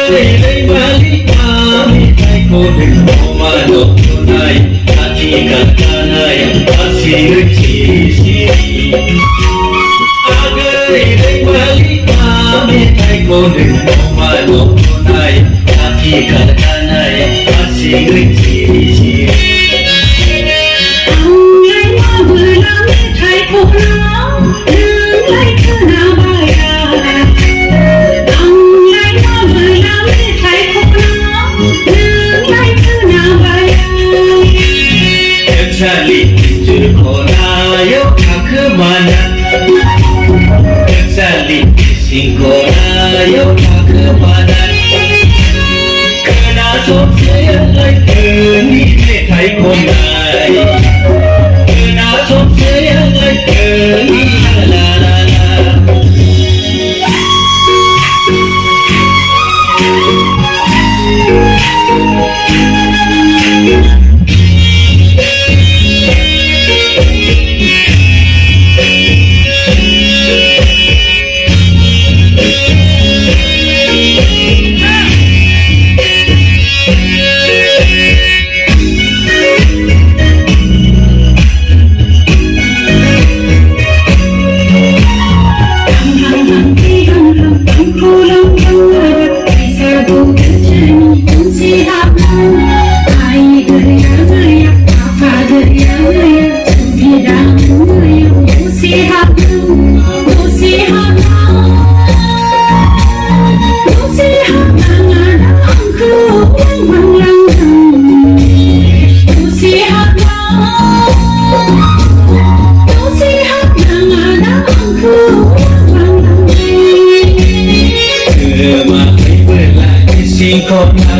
Rwimali kami tay ko din umano tunay hatikat tanay asir sisi Agwi Rwimali kami tay ko din umano tunay hatikat tanay asir sisi Chali jurkona yo kakmana Chali singkona yo kakmana Kena sopsaya lai keni thai konai Kena sopsaya lai keni la la la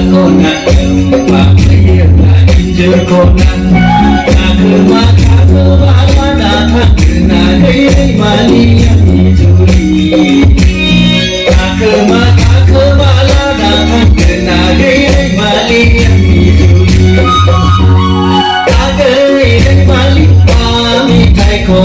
Kona pakai lagi jurkona kakma wala thakna Rwimali yang juri kakma wala thakna Rwimali yang juri Agwi Rwimali kami thai ko